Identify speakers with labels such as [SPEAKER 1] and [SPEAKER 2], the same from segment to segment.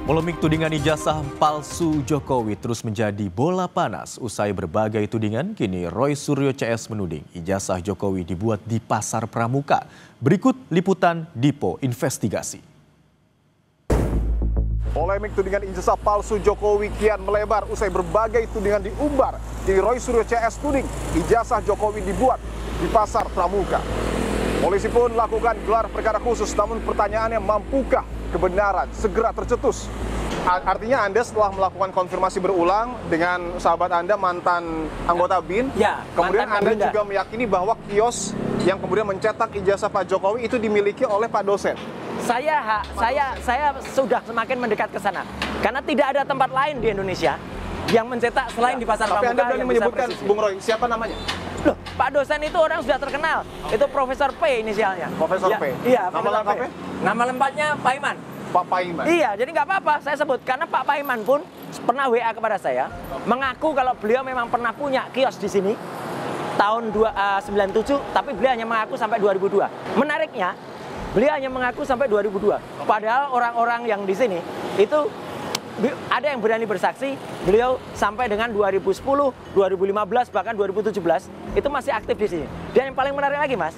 [SPEAKER 1] Polemik tudingan ijazah palsu Jokowi terus menjadi bola panas. Usai berbagai tudingan, kini Roy Suryo CS menuding ijazah Jokowi dibuat di Pasar Pramuka. Berikut liputan Dipo Investigasi.
[SPEAKER 2] Polemik tudingan ijazah palsu Jokowi kian melebar usai berbagai tudingan diumbar. Kini Roy Suryo CS tuding ijazah Jokowi dibuat di Pasar Pramuka. Polisi pun lakukan gelar perkara khusus, namun pertanyaannya, mampukah kebenaran segera tercetus? Artinya Anda setelah melakukan konfirmasi berulang dengan sahabat Anda, mantan anggota BIN, kemudian Anda juga meyakini bahwa kios yang kemudian mencetak ijazah Pak Jokowi itu dimiliki oleh Pak dosen.
[SPEAKER 3] Saya sudah semakin mendekat ke sana, karena tidak ada tempat lain di Indonesia yang mencetak selain di Pasar Pramuka.
[SPEAKER 2] Tapi Anda berani menyebutkan, Bung Roy, siapa namanya?
[SPEAKER 3] Loh, Pak dosen itu orang sudah terkenal. Itu Profesor P inisialnya.
[SPEAKER 2] Profesor P?
[SPEAKER 3] Iya,
[SPEAKER 2] nama lengkapnya?
[SPEAKER 3] Nama lempatnya Paiman.
[SPEAKER 2] Pak Paiman?
[SPEAKER 3] Iya, jadi nggak apa-apa saya sebut. Karena Pak Paiman pun pernah WA kepada saya, mengaku kalau beliau memang pernah punya kios di sini tahun 97, tapi beliau hanya mengaku sampai 2002. Menariknya, beliau hanya mengaku sampai 2002. Padahal orang-orang yang di sini itu ada yang berani bersaksi, beliau sampai dengan 2010, 2015, bahkan 2017 itu masih aktif di sini. Dan yang paling menarik lagi, Mas,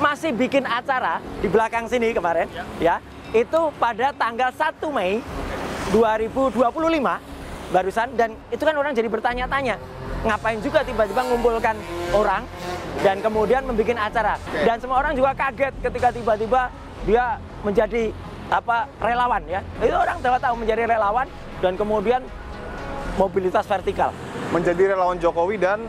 [SPEAKER 3] masih bikin acara di belakang sini kemarin, ya, itu pada tanggal 1 Mei 2025 barusan, dan itu kan orang jadi bertanya-tanya, ngapain juga tiba-tiba mengumpulkan orang dan kemudian membuat acara. Dan semua orang juga kaget ketika tiba-tiba dia menjadi relawan, ya. Itu orang tahu menjadi relawan dan kemudian mobilitas vertikal.
[SPEAKER 2] Menjadi relawan Jokowi dan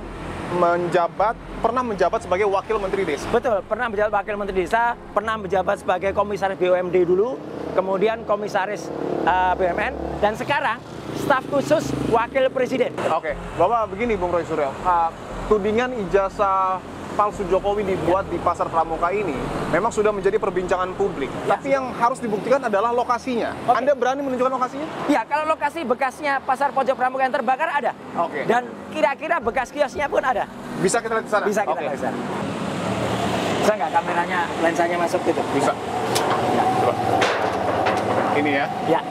[SPEAKER 2] pernah menjabat sebagai wakil menteri desa.
[SPEAKER 3] Betul, pernah menjabat wakil menteri desa, pernah menjabat sebagai komisaris BUMD dulu, kemudian komisaris BUMN, dan sekarang staf khusus wakil presiden.
[SPEAKER 2] Oke, Bapak, begini Bung Roy Suryo, tudingan ijazah palsu Jokowi dibuat di Pasar Pramuka ini memang sudah menjadi perbincangan publik.
[SPEAKER 3] Ya,
[SPEAKER 2] tapi yang harus dibuktikan adalah lokasinya. Anda berani menunjukkan lokasinya?
[SPEAKER 3] Ya, kalau lokasi bekasnya Pasar Pojok Pramuka yang terbakar ada.
[SPEAKER 2] Oke.
[SPEAKER 3] Dan kira-kira bekas kiosnya pun ada.
[SPEAKER 2] Bisa kita lihat di sana?
[SPEAKER 3] Bisa kita lihat di sana. Bisa nggak kameranya, lensanya masuk gitu?
[SPEAKER 2] Bisa.
[SPEAKER 3] Ya.
[SPEAKER 2] Coba. Ini ya?
[SPEAKER 3] Ya.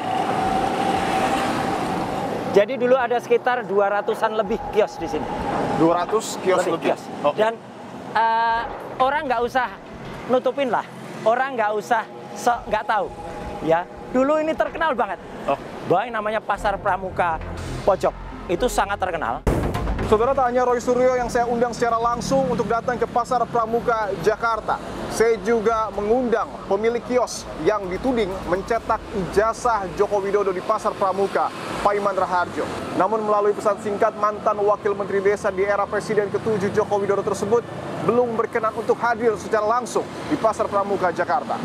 [SPEAKER 3] Jadi dulu ada sekitar 200-an lebih kios di sini.
[SPEAKER 2] 200 kios lebih.
[SPEAKER 3] Kios.
[SPEAKER 2] Okay.
[SPEAKER 3] Dan orang nggak usah nutupin lah, orang nggak usah nggak tahu, ya. Dulu ini terkenal banget, bahwa yang namanya Pasar Pramuka Pojok itu sangat terkenal.
[SPEAKER 2] Saudara, tak hanya Roy Suryo yang saya undang secara langsung untuk datang ke Pasar Pramuka Jakarta, saya juga mengundang pemilik kios yang dituding mencetak ijazah Joko Widodo di Pasar Pramuka, Paiman Raharjo. Namun melalui pesan singkat, mantan wakil menteri desa di era Presiden ke-7 Joko Widodo tersebut belum berkenan untuk hadir secara langsung di Pasar Pramuka Jakarta.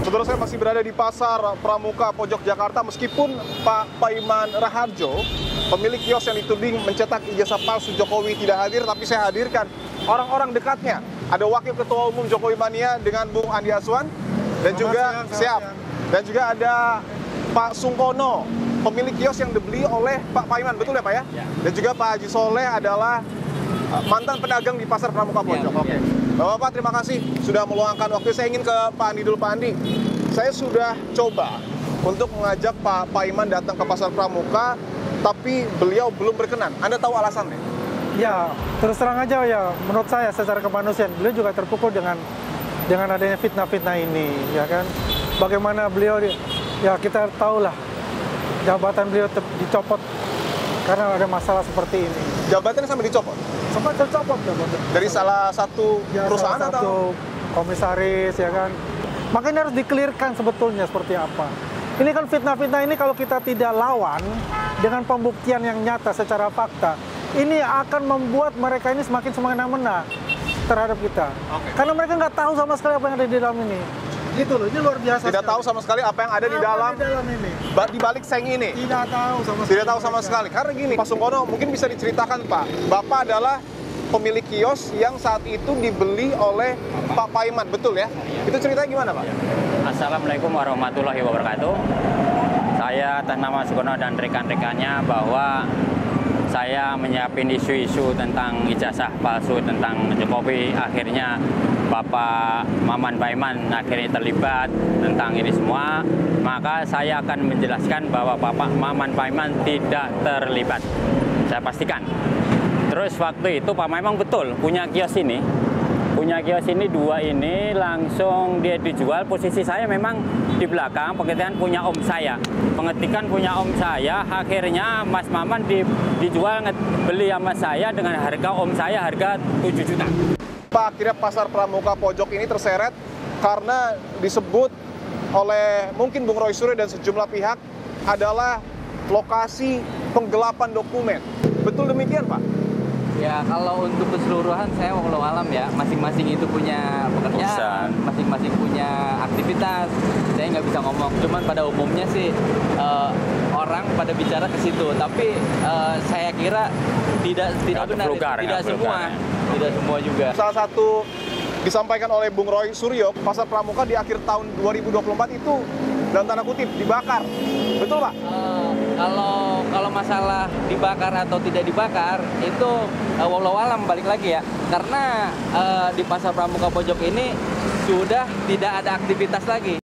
[SPEAKER 2] Saudara, saya masih berada di Pasar Pramuka Pojok Jakarta meskipun Pak Paiman Raharjo, pemilik kios yang dituding mencetak ijazah palsu Jokowi, tidak hadir, tapi saya hadirkan orang-orang dekatnya. Ada Wakil Ketua Umum Jokowi Mania dengan Bung Andi Azwan, dan juga dan juga ada Pak Sungkono, pemilik kios yang dibeli oleh Pak Paiman, betul ya Pak ya? Dan juga Pak Haji Soleh adalah mantan pedagang di Pasar Pramuka Pojok. Oke. Bapak-bapak, terima kasih sudah meluangkan waktu. Saya ingin ke Pak Andi dulu. Pak Andi, saya sudah coba untuk mengajak Pak Paiman datang ke Pasar Pramuka, tapi beliau belum berkenan. Anda tahu alasannya?
[SPEAKER 4] Ya, terus terang aja ya, menurut saya secara kemanusiaan, beliau juga terpukul dengan adanya fitnah-fitnah ini, ya kan? Bagaimana beliau, ya kita tahulah, jabatan beliau dicopot karena ada masalah seperti ini.
[SPEAKER 2] Jabatannya sampai dicopot?
[SPEAKER 4] Sempat tercopot jabatan.
[SPEAKER 2] Dari salah satu perusahaan
[SPEAKER 4] salah
[SPEAKER 2] atau?
[SPEAKER 4] satu komisaris, ya kan? Makanya harus dikelirkan sebetulnya seperti apa. Ini kan fitnah-fitnah ini kalau kita tidak lawan dengan pembuktian yang nyata secara fakta, ini akan membuat mereka ini semakin semena-mena terhadap kita. Karena mereka nggak tahu sama sekali apa yang ada di dalam ini. Gitu loh, ini luar biasa.
[SPEAKER 2] Tidak tahu sama sekali apa yang ada di dalam
[SPEAKER 4] ini.
[SPEAKER 2] Di balik seng ini.
[SPEAKER 4] Tidak tahu sama sekali.
[SPEAKER 2] Tidak tahu sama sekali. Karena gini, Pak Sungkono, mungkin bisa diceritakan Pak, Bapak adalah pemilik kios yang saat itu dibeli oleh Pak Paiman, betul ya? Itu ceritanya gimana Pak?
[SPEAKER 5] Assalamualaikum warahmatullahi wabarakatuh. Saya atas nama Sungkono dan rekan-rekannya bahwa saya menyiapin isu-isu tentang ijazah palsu tentang Jokowi. Akhirnya Bapak Maman Paiman akhirnya terlibat tentang ini semua. Maka saya akan menjelaskan bahwa Bapak Maman Paiman tidak terlibat. Saya pastikan. Terus waktu itu Pak Memang betul punya kios ini. Punya kios ini 2 ini langsung dia dijual. Posisi saya memang di belakang, pengetikan punya om saya. Pengetikan punya om saya, akhirnya Mas Maman dijual beli sama saya dengan harga om saya harga 7 juta.
[SPEAKER 2] Pak, akhirnya pasar Pramuka Pojok ini terseret karena disebut oleh mungkin Bung Roy Suryo dan sejumlah pihak adalah lokasi penggelapan dokumen. Betul demikian, Pak?
[SPEAKER 6] Ya, kalau untuk keseluruhan saya wallahu alam ya, masing-masing itu punya pekerjaan, masing-masing punya aktivitas. Saya nggak bisa ngomong, cuman pada umumnya sih orang pada bicara ke situ. Tapi saya kira tidak benar, tidak semua juga.
[SPEAKER 2] Salah satu disampaikan oleh Bung Roy Suryo, pasar Pramuka di akhir tahun 2024 itu dalam tanda kutip dibakar. Betul, Pak?
[SPEAKER 6] Kalau masalah dibakar atau tidak dibakar itu wallahu alam, balik lagi ya. Karena di pasar Pramuka Pojok ini sudah tidak ada aktivitas lagi.